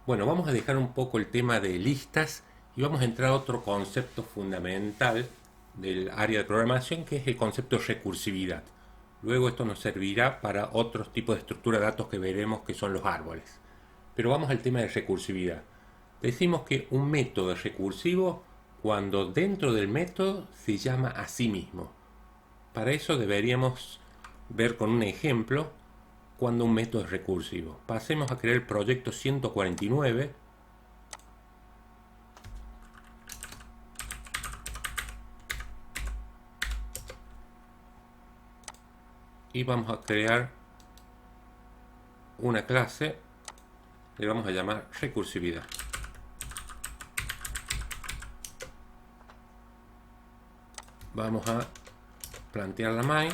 Bueno, vamos a dejar un poco el tema de listas y vamos a entrar a otro concepto fundamental del área de programación, que es el concepto de recursividad. Luego esto nos servirá para otros tipos de estructura de datos que veremos, que son los árboles. Pero vamos al tema de recursividad. Decimos que un método es recursivo cuando dentro del método se llama a sí mismo. Para eso deberíamos ver con un ejemplo cuando un método es recursivo. Pasemos a crear el proyecto 149 y vamos a crear una clase, le vamos a llamar recursividad. Vamos a plantear la main.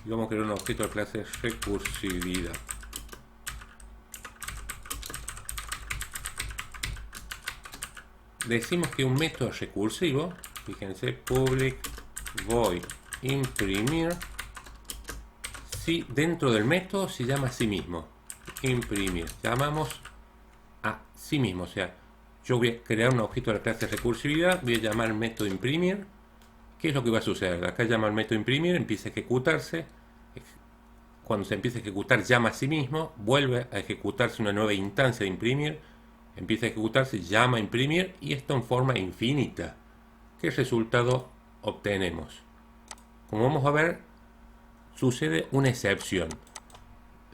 Y vamos a crear un objeto de clase recursividad. Decimos que un método es recursivo. Fíjense, public void imprimir si dentro del método se llama a sí mismo. Imprimir, llamamos a sí mismo, o sea, yo voy a crear un objeto de la clase recursividad, voy a llamar el método imprimir. ¿Qué es lo que va a suceder? Acá llama el método imprimir, empieza a ejecutarse. Cuando se empieza a ejecutar, llama a sí mismo, vuelve a ejecutarse una nueva instancia de imprimir, empieza a ejecutarse, llama a imprimir, y esto en forma infinita. ¿Qué resultado obtenemos? Como vamos a ver, sucede una excepción.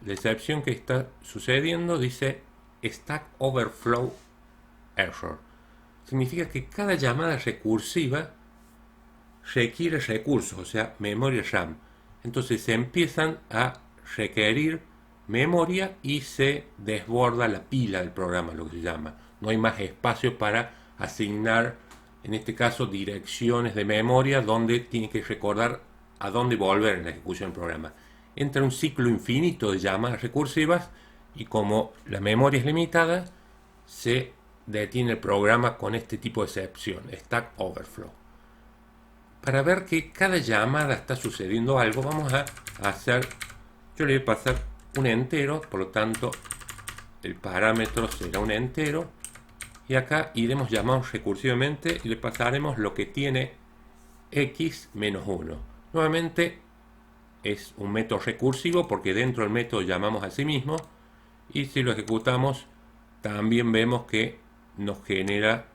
La excepción que está sucediendo dice Stack Overflow Error. Significa que cada llamada recursiva requiere recursos, o sea, memoria RAM. Entonces se empiezan a requerir memoria y se desborda la pila del programa, lo que se llama. No hay más espacio para asignar, en este caso, direcciones de memoria donde tiene que recordar a dónde volver en la ejecución del programa. Entra un ciclo infinito de llamadas recursivas y como la memoria es limitada, se detiene el programa con este tipo de excepción, Stack Overflow. Para ver que cada llamada está sucediendo algo, vamos a hacer, yo le voy a pasar un entero, por lo tanto el parámetro será un entero, y acá iremos llamando recursivamente y le pasaremos lo que tiene x menos 1. Nuevamente es un método recursivo porque dentro del método llamamos a sí mismo, y si lo ejecutamos también vemos que nos genera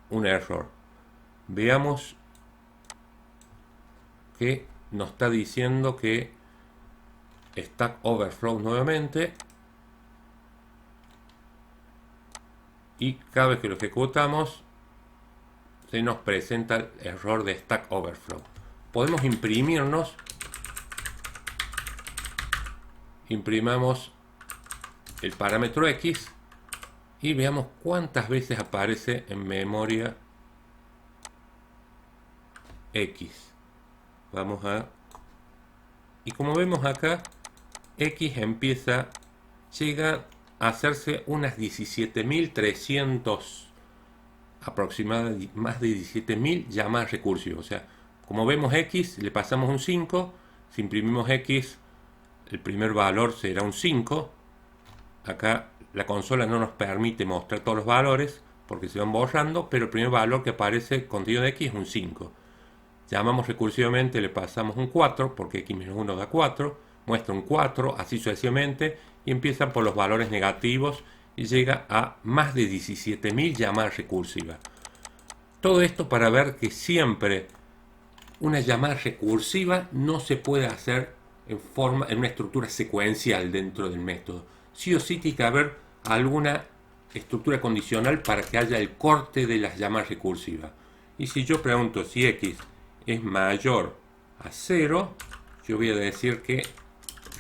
un error. Veamos que nos está diciendo que Stack Overflow nuevamente, y cada vez que lo ejecutamos se nos presenta el error de Stack Overflow. Podemos imprimirnos, imprimamos el parámetro x y veamos cuántas veces aparece en memoria x. Vamos a... Y como vemos acá, x llega a hacerse unas 17.300, aproximadamente más de 17.000 llamadas recursivas. O sea, como vemos x, le pasamos un 5, si imprimimos x, el primer valor será un 5. Acá la consola no nos permite mostrar todos los valores porque se van borrando, pero el primer valor que aparece contenido de x es un 5. Llamamos recursivamente, le pasamos un 4, porque x menos 1 da 4, muestra un 4, así sucesivamente, y empiezan por los valores negativos y llega a más de 17.000 llamadas recursivas. Todo esto para ver que siempre una llamada recursiva no se puede hacer en una estructura secuencial dentro del método. Sí o sí tiene que haber alguna estructura condicional para que haya el corte de las llamadas recursivas. Y si yo pregunto si x es mayor a 0, yo voy a decir que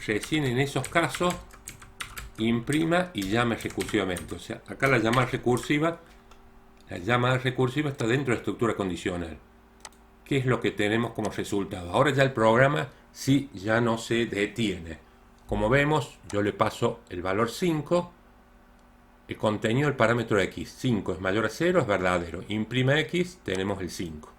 recién en esos casos imprima y llame recursivamente. O sea, acá la llamada recursiva está dentro de la estructura condicional. ¿Qué es lo que tenemos como resultado? Ahora ya el programa sí ya no se detiene. Como vemos, yo le paso el valor 5, el contenido del parámetro x. 5 es mayor a 0, es verdadero. Imprima x, tenemos el 5.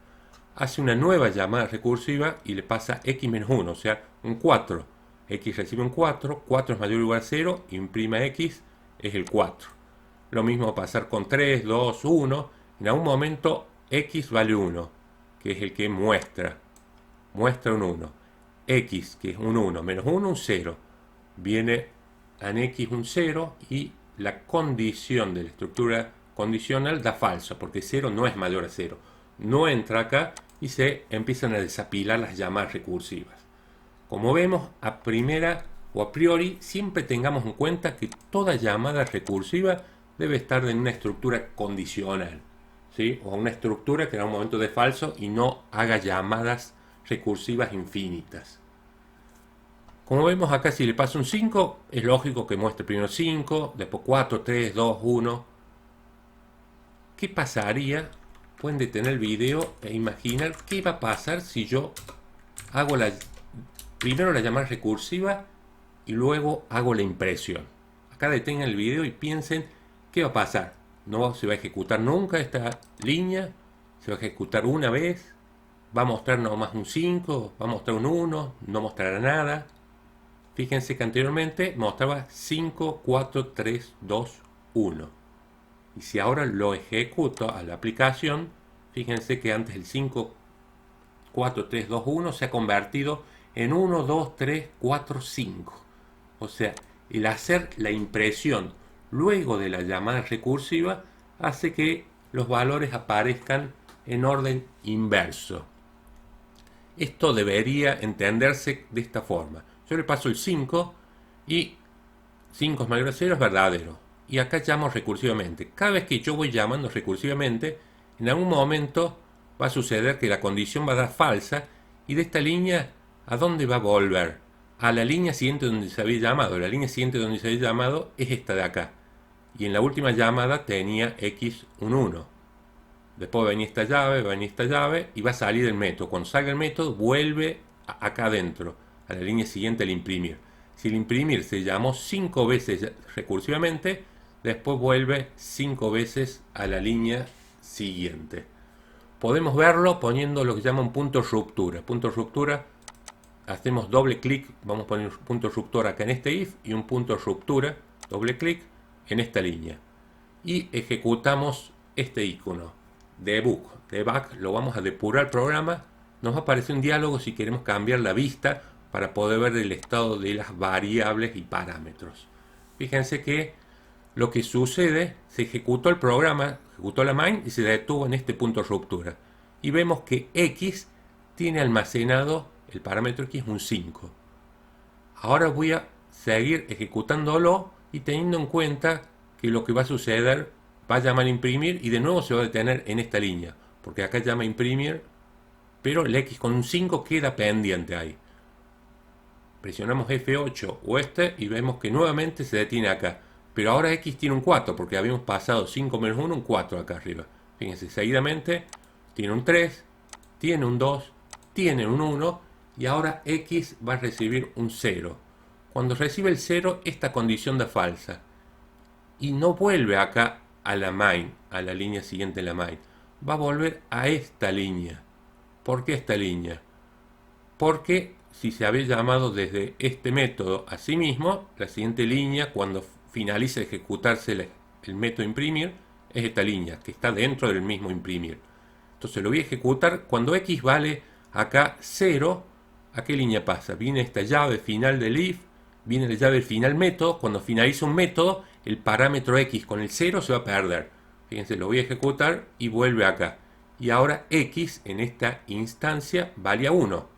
hace una nueva llamada recursiva y le pasa x menos 1, o sea, un 4. X recibe un 4, 4 es mayor o igual a 0, imprima x, es el 4. Lo mismo va a pasar con 3, 2, 1. En algún momento x vale 1, que es el que muestra un 1. X, que es un 1, menos 1, un 0. Viene en x un 0 y la condición de la estructura condicional da falso, porque 0 no es mayor a 0. No entra acá y se empiezan a desapilar las llamadas recursivas. Como vemos, a primera o a priori, siempre tengamos en cuenta que toda llamada recursiva debe estar en una estructura condicional, ¿sí? O una estructura que en un momento de falso y no haga llamadas recursivas infinitas. Como vemos acá, si le paso un 5, es lógico que muestre primero 5, después 4, 3, 2, 1. ¿Qué pasaría? Pueden detener el video e imaginar qué va a pasar si yo hago primero la llamada recursiva y luego hago la impresión. Acá detengan el video y piensen qué va a pasar. No se va a ejecutar nunca esta línea, se va a ejecutar una vez, va a mostrar nomás un 5, va a mostrar un 1, no mostrará nada. Fíjense que anteriormente mostraba 5, 4, 3, 2, 1. Y si ahora lo ejecuto a la aplicación, fíjense que antes el 5, 4, 3, 2, 1 se ha convertido en 1, 2, 3, 4, 5. O sea, el hacer la impresión luego de la llamada recursiva hace que los valores aparezcan en orden inverso. Esto debería entenderse de esta forma. Yo le paso el 5 y 5 es mayor a 0 es verdadero. Y acá llamo recursivamente. Cada vez que yo voy llamando recursivamente, en algún momento va a suceder que la condición va a dar falsa y de esta línea, ¿a dónde va a volver? A la línea siguiente donde se había llamado. La línea siguiente donde se había llamado es esta de acá. Y en la última llamada tenía x un 1. Después venía esta llave y va a salir el método. Cuando salga el método, vuelve acá adentro, a la línea siguiente al imprimir. Si el imprimir se llamó 5 veces recursivamente, después vuelve 5 veces a la línea siguiente. Podemos verlo poniendo lo que llama un punto ruptura. Punto ruptura, hacemos doble clic, vamos a poner un punto ruptura acá en este if y un punto ruptura, doble clic en esta línea. Y ejecutamos este icono, debug, lo vamos a depurar el programa. Nos va a aparecer un diálogo si queremos cambiar la vista para poder ver el estado de las variables y parámetros. Fíjense que lo que sucede, se ejecutó el programa, ejecutó la main y se detuvo en este punto de ruptura. Y vemos que x tiene almacenado, el parámetro x un 5. Ahora voy a seguir ejecutándolo y teniendo en cuenta que lo que va a suceder, va a llamar imprimir y de nuevo se va a detener en esta línea. Porque acá llama imprimir, pero el x con un 5 queda pendiente ahí. Presionamos F8 o y vemos que nuevamente se detiene acá. Pero ahora x tiene un 4 porque habíamos pasado 5 menos 1, un 4 acá arriba. Fíjense, seguidamente tiene un 3, tiene un 2, tiene un 1 y ahora x va a recibir un 0. Cuando recibe el 0, esta condición da falsa. Y no vuelve acá a la main, a la línea siguiente de la main. Va a volver a esta línea. ¿Por qué esta línea? Porque si se había llamado desde este método a sí mismo, la siguiente línea, cuando finalice de ejecutarse el método imprimir, es esta línea, que está dentro del mismo imprimir. Entonces lo voy a ejecutar. Cuando x vale acá 0, ¿a qué línea pasa? Viene esta llave final del if, viene la llave final método. Cuando finaliza un método, el parámetro x con el 0 se va a perder. Fíjense, lo voy a ejecutar y vuelve acá. Y ahora x en esta instancia vale a 1.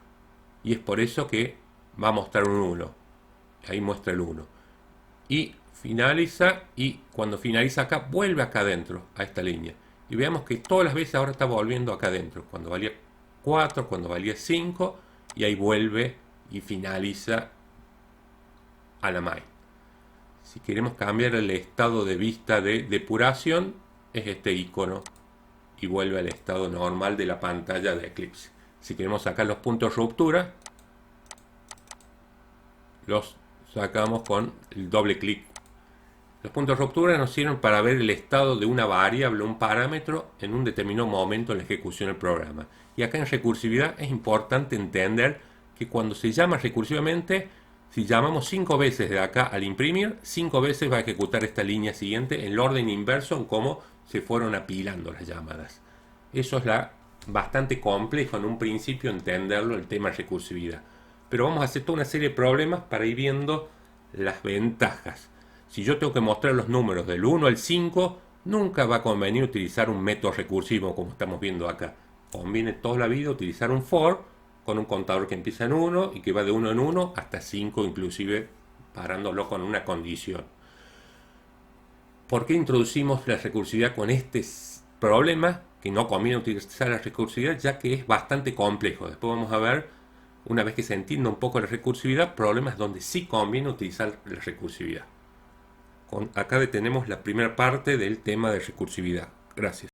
Y es por eso que va a mostrar un 1. Ahí muestra el 1. Y finaliza, y cuando finaliza acá, vuelve acá adentro, a esta línea. Y veamos que todas las veces ahora está volviendo acá adentro. Cuando valía 4, cuando valía 5, y ahí vuelve y finaliza a la main. Si queremos cambiar el estado de vista de depuración, es este icono y vuelve al estado normal de la pantalla de Eclipse. Si queremos sacar los puntos de ruptura, los sacamos con el doble clic Los puntos de ruptura nos sirven para ver el estado de una variable, un parámetro, en un determinado momento en la ejecución del programa. Y acá en recursividad es importante entender que cuando se llama recursivamente, si llamamos 5 veces de acá al imprimir, 5 veces va a ejecutar esta línea siguiente en el orden inverso en cómo se fueron apilando las llamadas. Eso es bastante complejo en un principio entenderlo, el tema de recursividad. Pero vamos a hacer toda una serie de problemas para ir viendo las ventajas. Si yo tengo que mostrar los números del 1 al 5, nunca va a convenir utilizar un método recursivo como estamos viendo acá. Conviene toda la vida utilizar un for con un contador que empieza en 1 y que va de 1 en 1 hasta 5, inclusive parándolo con una condición. ¿Por qué introducimos la recursividad con este problema? Que no conviene utilizar la recursividad ya que es bastante complejo. Después vamos a ver, una vez que se entienda un poco la recursividad, problemas donde sí conviene utilizar la recursividad. Acá detenemos la primera parte del tema de recursividad. Gracias.